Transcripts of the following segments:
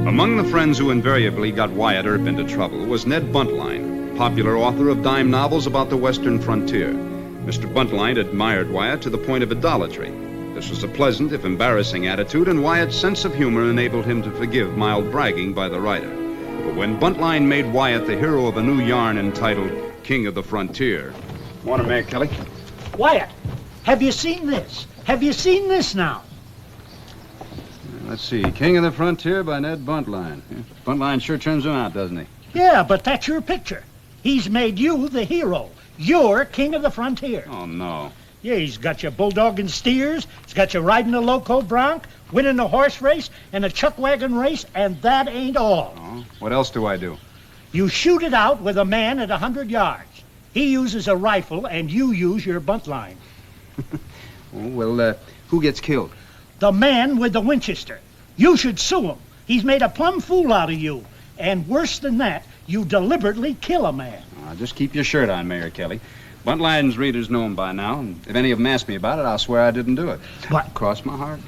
Among the friends who invariably got Wyatt Earp into trouble was Ned Buntline, popular author of dime novels about the western frontier. Mr. Buntline admired Wyatt to the point of idolatry. This was a pleasant, if embarrassing, attitude, and Wyatt's sense of humor enabled him to forgive mild bragging by the writer. But when Buntline made Wyatt the hero of a new yarn entitled King of the Frontier... Morning, Mayor Kelly. Wyatt, have you seen this? Have you seen this now? Let's see. King of the Frontier by Ned Buntline. Buntline sure turns him out, doesn't he? Yeah, but that's your picture. He's made you the hero. You're King of the Frontier. Oh, no. Yeah, he's got you bulldogging steers. He's got you riding a loco bronc, winning a horse race, and a chuck wagon race, and that ain't all. Oh, what else do I do? You shoot it out with a man at 100 yards. He uses a rifle, and you use your buntline. Who gets killed? The man with the Winchester. You should sue him. He's made a plumb fool out of you. And worse than that, you deliberately kill a man. Just keep your shirt on, Mayor Kelly. Buntline's readers know him by now, and if any of them ask me about it, I'll swear I didn't do it. What? Cross my heart.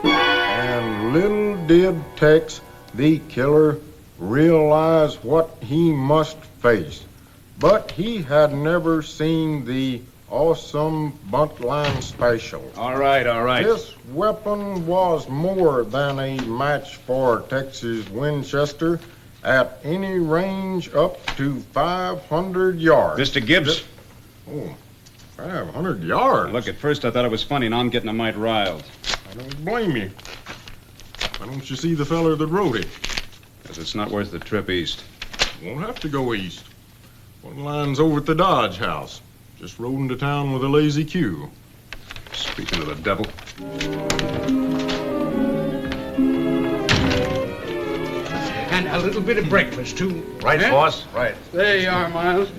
And little did Tex, the killer, realize what he must face. But he had never seen the awesome Buntline special. All right. This weapon was more than a match for Tex's Winchester at any range up to 500 yards. Mr. Gibbs. 500 yards? Look, at first I thought it was funny. Now I'm getting a mite riled. I don't blame you. Why don't you see the feller that wrote it? Because it's not worth the trip east. Won't have to go east. Buntline's over at the Dodge House. Just rode into town with a lazy Q. Speaking of the devil. And a little bit of breakfast, too. Right, boss? Right. There you are, Miles.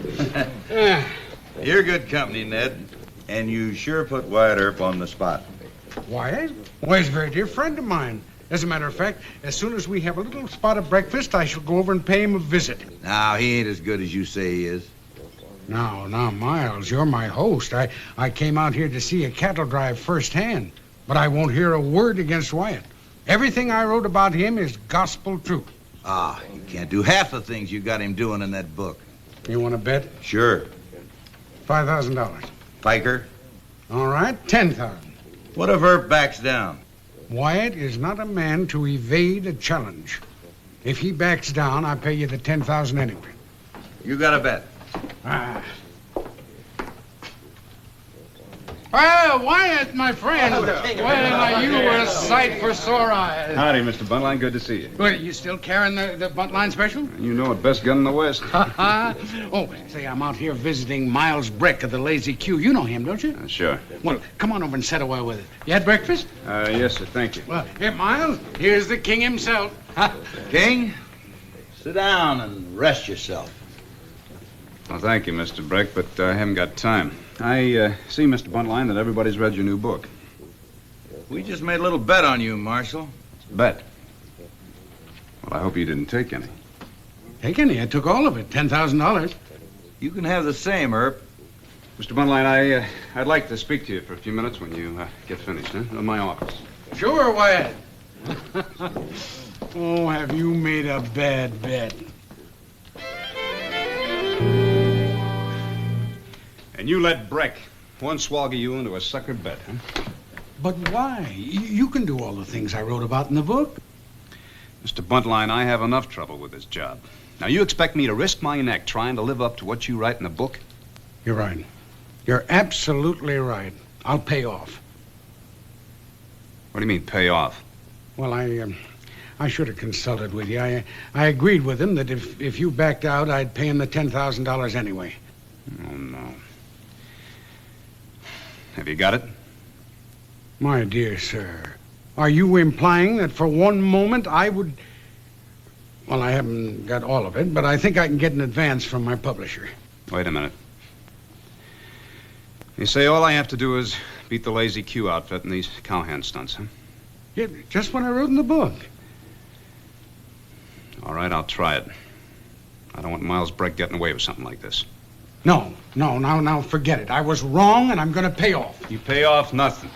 You're good company, Ned. And you sure put Wyatt Earp on the spot. Wyatt? Why, he's a very dear friend of mine. As a matter of fact, as soon as we have a little spot of breakfast, I shall go over and pay him a visit. Now, he ain't as good as you say he is. Now, Miles, you're my host. I came out here to see a cattle drive firsthand, but I won't hear a word against Wyatt. Everything I wrote about him is gospel truth. You can't do half the things you got him doing in that book. You want to bet? Sure. $5,000. Piker? All right, $10,000. What if Earp backs down? Wyatt is not a man to evade a challenge. If he backs down, I pay you the $10,000 anyway. You got a bet. Well, Wyatt, my friend. Well, you were a sight for sore eyes. Howdy, Mr. Buntline. Good to see you. Well, you still carrying the Buntline special? You know it, best gun in the West. Oh, say, I'm out here visiting Miles Breck of the Lazy Q. You know him, don't you? Sure. Well, come on over and set a while with it. You had breakfast? Yes, sir. Thank you. Well, here, Miles, here's the king himself. King, sit down and rest yourself. Well, thank you, Mr. Breck, but I haven't got time. I see, Mr. Buntline, that everybody's read your new book. We just made a little bet on you, Marshal. Bet? Well, I hope you didn't take any. Take any? I took all of it, $10,000. You can have the same, Earp. Mr. Buntline, I'd like to speak to you for a few minutes when you get finished, in my office. Sure, Wyatt. Oh, have you made a bad bet? And you let Breck one-swallow you into a sucker bet, huh? But why? You can do all the things I wrote about in the book. Mr. Buntline, I have enough trouble with this job. Now, you expect me to risk my neck trying to live up to what you write in the book? You're right. You're absolutely right. I'll pay off. What do you mean, pay off? Well, I should have consulted with you. I agreed with him that if you backed out, I'd pay him the $10,000 anyway. Oh, no. Have you got it? My dear sir, are you implying that for one moment I would... Well, I haven't got all of it, but I think I can get an advance from my publisher. Wait a minute. You say all I have to do is beat the Lazy Q outfit in these cowhand stunts, huh? Yeah, just what I wrote in the book. All right, I'll try it. I don't want Miles Breck getting away with something like this. No, now forget it. I was wrong, and I'm going to pay off. You pay off nothing.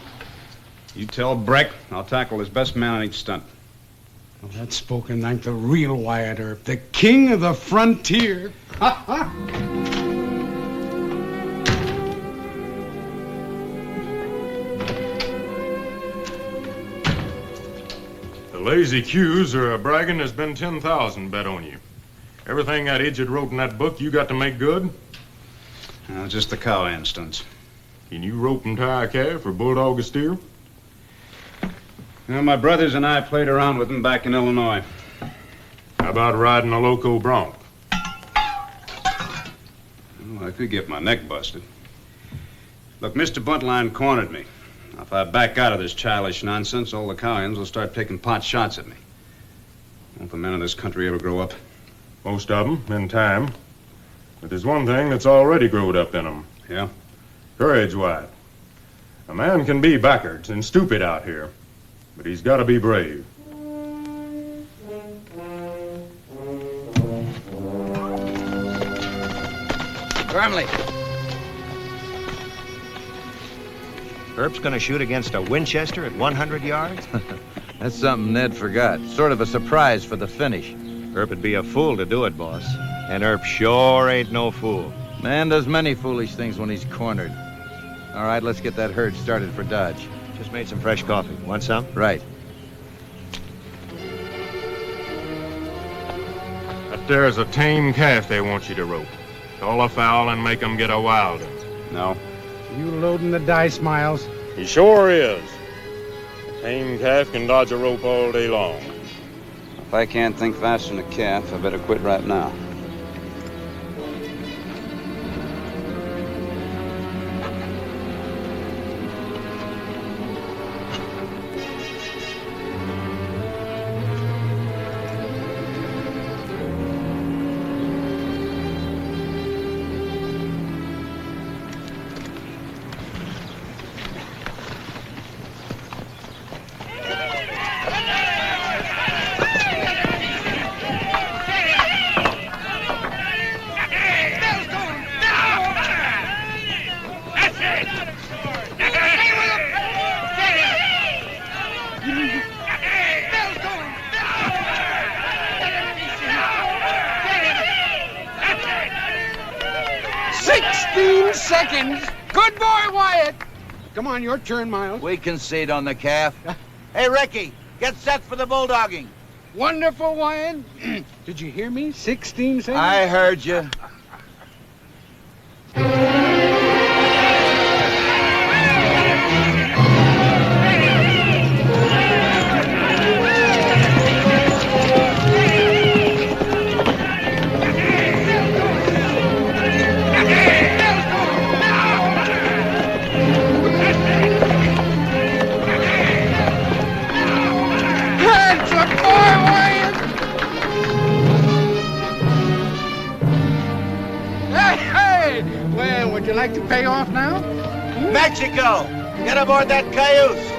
You tell Breck I'll tackle his best man on each stunt. Well, that's spoken like the real Wyatt Earp, the king of the frontier. Ha ha! The lazy Q's are a bragging there's been 10,000 bet on you. Everything that idiot wrote in that book you got to make good? Just the cow-hand stunts. Can you rope and tie a calf or bulldog a steer? Well, my brothers and I played around with them back in Illinois. How about riding a loco bronc? Well, I could get my neck busted. Look, Mr. Buntline cornered me. Now, if I back out of this childish nonsense, all the cowhands will start taking pot shots at me. Won't the men of this country ever grow up? Most of them, in time. But there's one thing that's already growed up in them. Yeah? Courage, Wyatt. A man can be backwards and stupid out here, but he's got to be brave. Firmly. Earp's gonna shoot against a Winchester at 100 yards? That's something Ned forgot. Sort of a surprise for the finish. Earp would be a fool to do it, boss. And Earp sure ain't no fool. Man does many foolish things when he's cornered. All right, let's get that herd started for Dodge. Just made some fresh coffee. Want some? Right. That there's a tame calf they want you to rope. Call a foul and make 'em get a wild one. No. You loading the dice, Miles? He sure is. A tame calf can dodge a rope all day long. If I can't think faster than a calf, I better quit right now. Seconds. Good boy, Wyatt. Come on, your turn, Miles. We concede on the calf. Hey, Ricky, get set for the bulldogging. Wonderful, Wyatt. Did you hear me? 16 seconds. I heard you. Would you like to pay off now? Mexico! Get aboard that cayuse!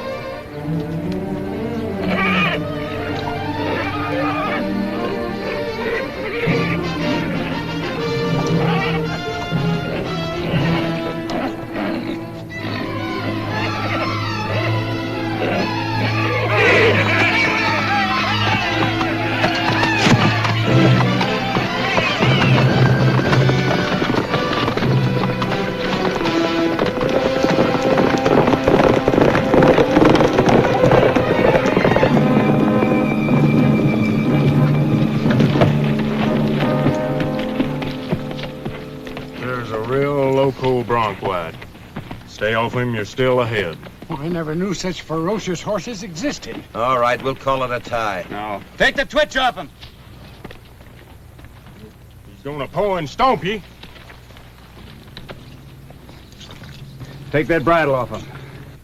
Bronc, Wyatt. Stay off him, you're still ahead. Well, I never knew such ferocious horses existed. All right, we'll call it a tie. No. Take the twitch off him. He's gonna pull and stomp you. Take that bridle off him.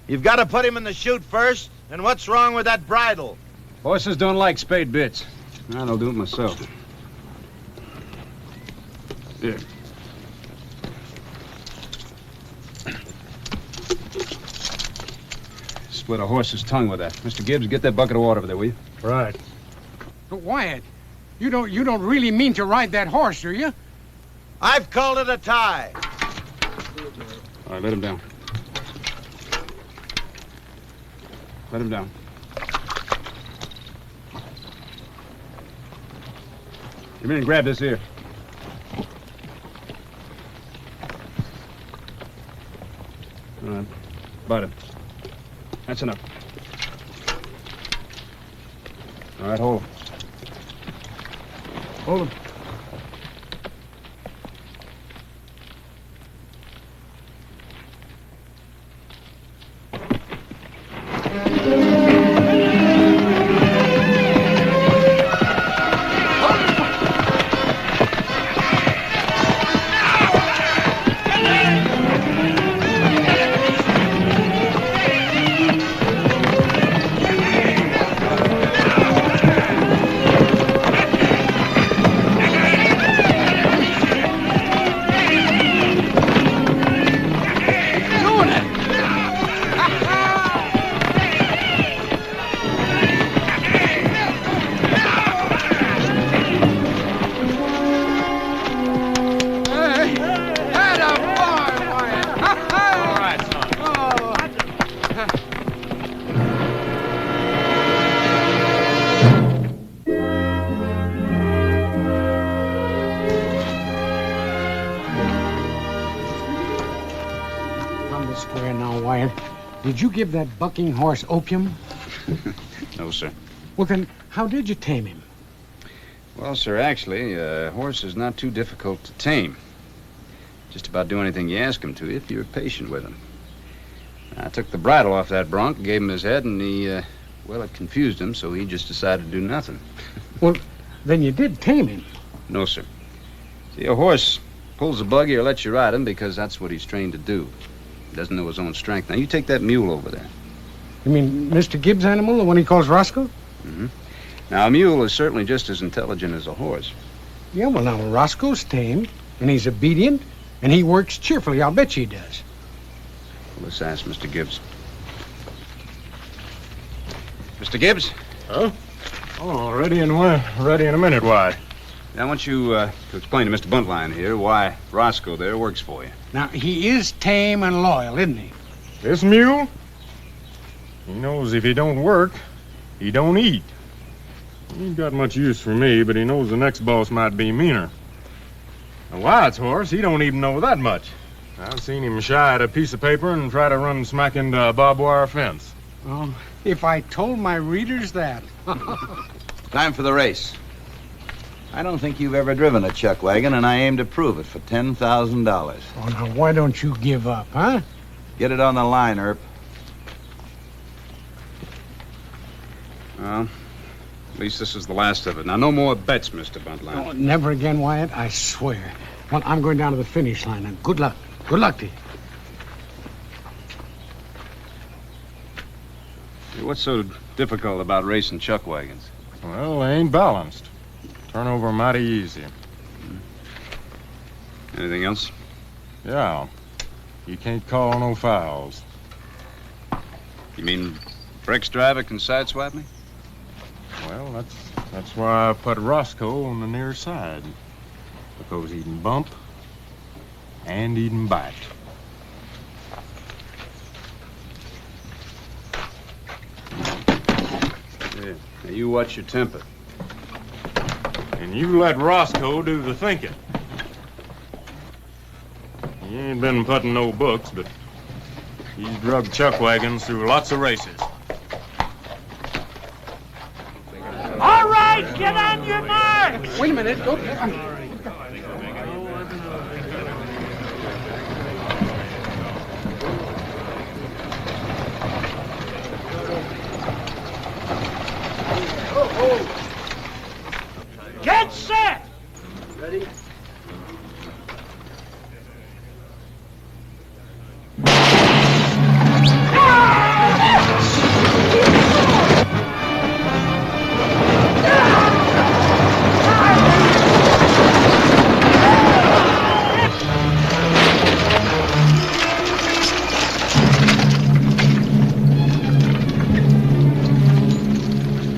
You've got to put him in the chute first. And what's wrong with that bridle? Horses don't like spade bits. I'll do it myself. Here. Split a horse's tongue with that. Mr. Gibbs, get that bucket of water over there, will you? Right. But Wyatt, you don't really mean to ride that horse, do you? I've called it a tie. All right, let him down. Let him down. Come in and grab this here. All right. Butt him. That's enough. All right, hold him. Hold him. Square now, Wyatt. Did you give that bucking horse opium? No, sir. Well, then, how did you tame him? Well, sir, actually, a horse is not too difficult to tame. Just about do anything you ask him to if you're patient with him. I took the bridle off that bronc, gave him his head, and it confused him, so he just decided to do nothing. Well, then you did tame him. No, sir. See, a horse pulls a buggy or lets you ride him because that's what he's trained to do. He doesn't know his own strength. Now, you take that mule over there. You mean Mr. Gibbs' animal, the one he calls Roscoe? Mm-hmm. Now, a mule is certainly just as intelligent as a horse. Yeah, well, now, Roscoe's tame, and he's obedient, and he works cheerfully. I'll bet you he does. Well, let's ask Mr. Gibbs. Mr. Gibbs? Huh? Oh, ready in a minute, Wyatt. I want you to explain to Mr. Buntline here why Roscoe there works for you. Now, he is tame and loyal, isn't he? This mule? He knows if he don't work, he don't eat. He ain't got much use for me, but he knows the next boss might be meaner. Now, Wyatt's horse, he don't even know that much. I've seen him shy at a piece of paper and try to run smack into a barbed wire fence. Oh, if I told my readers that. Time for the race. I don't think you've ever driven a chuck wagon, and I aim to prove it for $10,000. Oh, now, why don't you give up, huh? Get it on the line, Earp. Well, at least this is the last of it. Now, no more bets, Mr. Buntline. Oh, never again, Wyatt, I swear. Well, I'm going down to the finish line, and good luck. Good luck to you. Hey, what's so difficult about racing chuck wagons? Well, they ain't balanced. Turn over mighty easy. Anything else? Yeah. You can't call no fouls. You mean Breck's driver can sideswipe me? Well, that's why I put Roscoe on the near side. Because he can bump and he can bite. Yeah. Now, you watch your temper. And you let Roscoe do the thinking. He ain't been putting no books, but he's drugged chuck wagons through lots of races. All right, get on your marks. Wait a minute. Don't... Get set. Ready?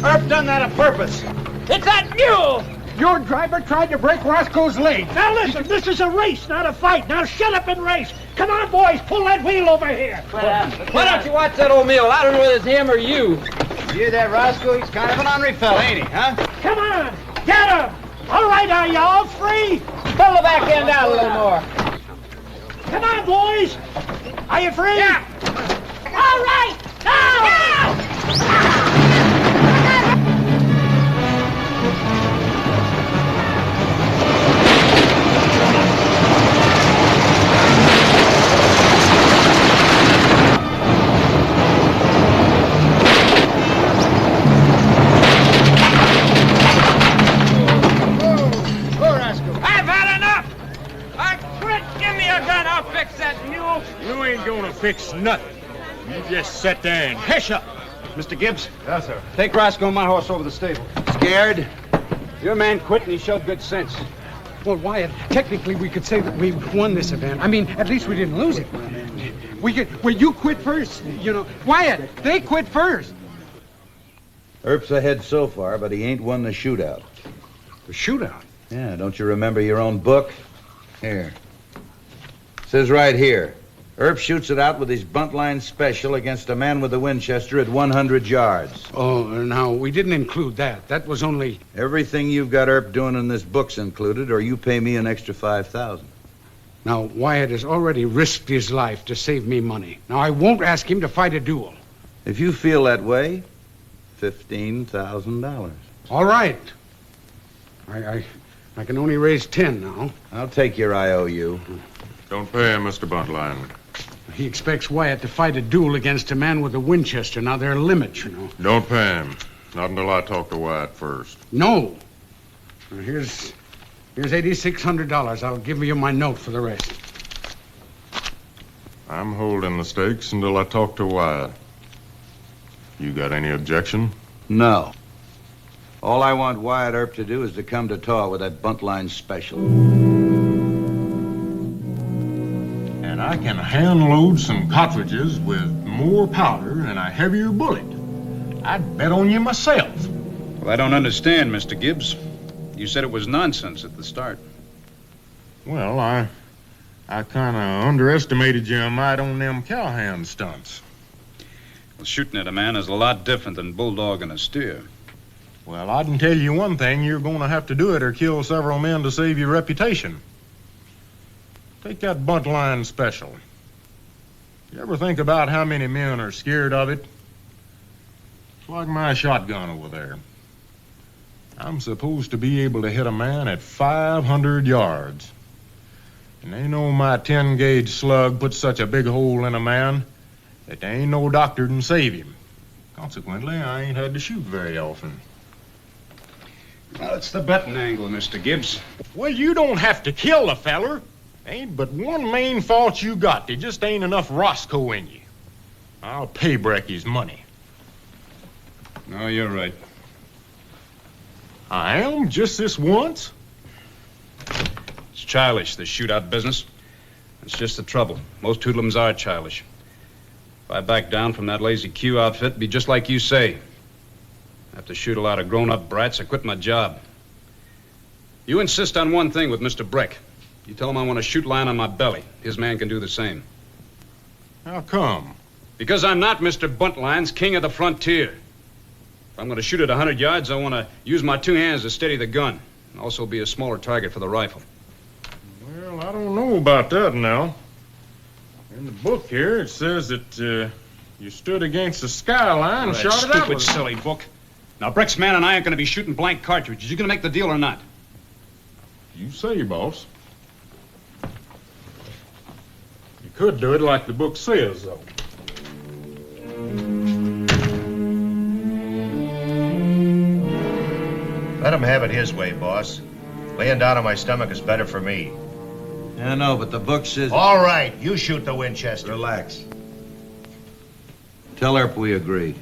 Earp done that on purpose. It's that mule. Your driver tried to break Roscoe's leg. Now listen, this is a race, not a fight. Now shut up and race. Come on, boys, pull that wheel over here. Why don't you watch that old mule? I don't know whether it's him or you. You that Roscoe? He's kind of an ornery fella, ain't he, huh? Come on, get him. All right, are you all free? Pull the back end out a little more. Come on, boys. Are you free? Yeah. All right, now. I've had enough. I quit. Give me a gun. I'll fix that mule. You ain't gonna fix nothing. You just sit there and hush up. Mr. Gibbs? Yes, sir. Take Roscoe and my horse over the stable. Scared? Your man quit and he showed good sense. Well, Wyatt, technically we could say that we won this event. I mean, at least we didn't lose it. Well, you quit first, you know. Wyatt, they quit first. Earp's ahead so far, but he ain't won the shootout. The shootout? Yeah, don't you remember your own book? Here. It says right here, Earp shoots it out with his buntline special against a man with a Winchester at 100 yards. Oh, now, we didn't include that. That was only... Everything you've got Earp doing in this book's included, or you pay me an extra $5,000. Now, Wyatt has already risked his life to save me money. Now, I won't ask him to fight a duel. If you feel that way, $15,000. All right. I can only raise 10 now. I'll take your IOU. Don't pay him, Mr. Buntline. He expects Wyatt to fight a duel against a man with a Winchester. Now, there are limits, you know. Don't pay him. Not until I talk to Wyatt first. No. Now, here's $8,600. I'll give you my note for the rest. I'm holding the stakes until I talk to Wyatt. You got any objection? No. All I want Wyatt Earp to do is to come to Taw with that buntline special. And I can hand load some cartridges with more powder and a heavier bullet. I'd bet on you myself. Well, I don't understand, Mr. Gibbs. You said it was nonsense at the start. Well, I kind of underestimated you a mite on them cowhand stunts. Well, shooting at a man is a lot different than bulldogging a steer. Well, I can tell you one thing. You're going to have to do it or kill several men to save your reputation. Take that buntline special. You ever think about how many men are scared of it? It's like my shotgun over there. I'm supposed to be able to hit a man at 500 yards. And they know my 10-gauge slug puts such a big hole in a man that there ain't no doctor can save him. Consequently, I ain't had to shoot very often. Well, it's the betting angle, Mr. Gibbs. Well, you don't have to kill the feller. Ain't but one main fault you got. There just ain't enough Roscoe in you. I'll pay Brecky's money. No, you're right. I am? Just this once? It's childish, this shootout business. It's just the trouble. Most hoodlums are childish. If I back down from that lazy Q outfit, it'd be just like you say. I have to shoot a lot of grown-up brats. I quit my job. You insist on one thing with Mr. Breck. You tell him I want to shoot line on my belly. His man can do the same. How come? Because I'm not Mr. Buntline's king of the frontier. If I'm going to shoot at 100 yards, I want to use my two hands to steady the gun. And also be a smaller target for the rifle. Well, I don't know about that now. In the book here, it says that you stood against the skyline and shot it out. Stupid, silly book. Now, Breck's man and I aren't going to be shooting blank cartridges. You going to make the deal or not? You say, boss. You could do it like the book says, though. Let him have it his way, boss. Laying down on my stomach is better for me. I know, but the book says... All right, you shoot the Winchester. Relax. Tell Earp we agreed.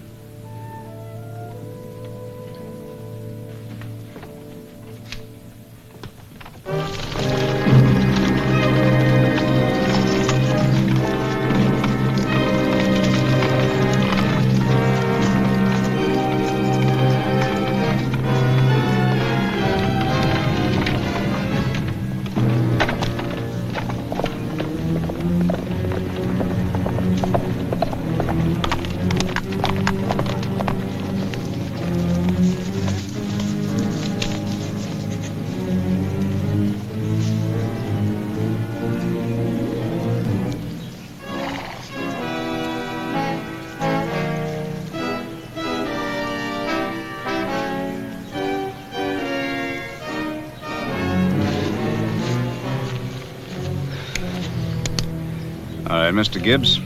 right, Mr. Gibbs.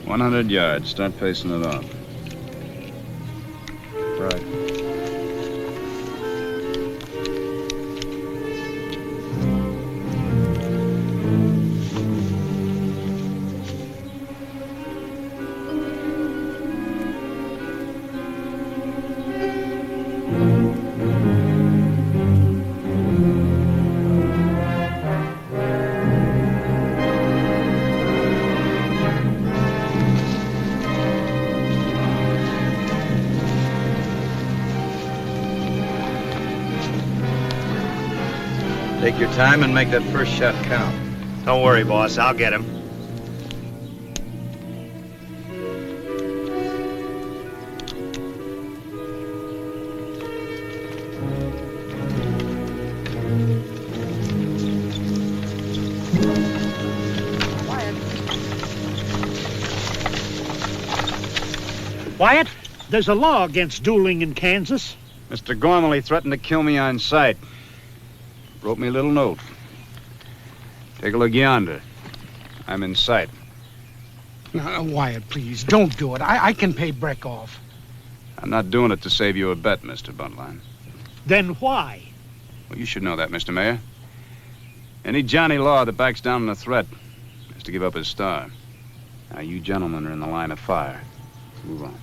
100 yards. Start pacing it off. Right. Take your time and make that first shot count. Don't worry, boss. I'll get him. Wyatt, there's a law against dueling in Kansas. Mr. Gormley threatened to kill me on sight. Wrote me a little note. Take a look yonder. I'm in sight. Now, Wyatt, please, don't do it. I can pay Breck off. I'm not doing it to save you a bet, Mr. Buntline. Then why? Well, you should know that, Mr. Mayor. Any Johnny Law that backs down on a threat has to give up his star. Now, you gentlemen are in the line of fire. Move on.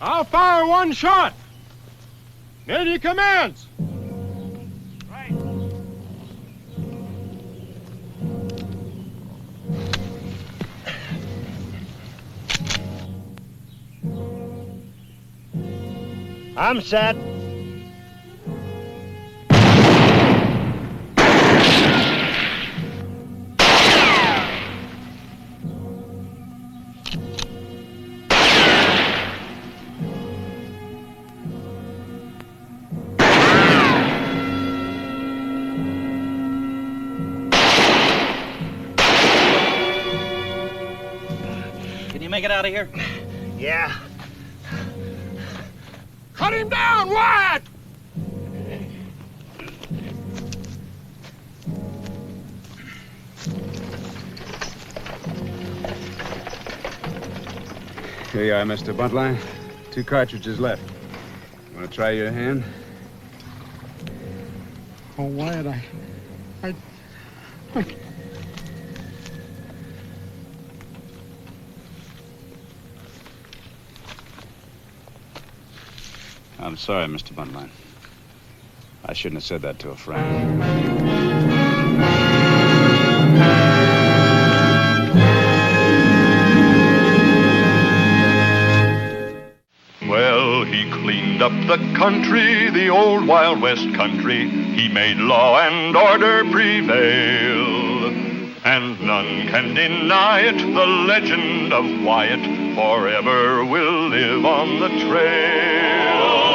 I'll fire one shot. Ready, commands. Right. I'm set. Can you make it out of here? Yeah. Cut him down, Wyatt! Here you are, Mr. Buntline. 2 cartridges left. Want to try your hand? Oh, Wyatt, I'm sorry, Mr. Buntline. I shouldn't have said that to a friend. Well, he cleaned up the country, the old Wild West country. He made law and order prevail. And none can deny it, the legend of Wyatt forever will live on the trail.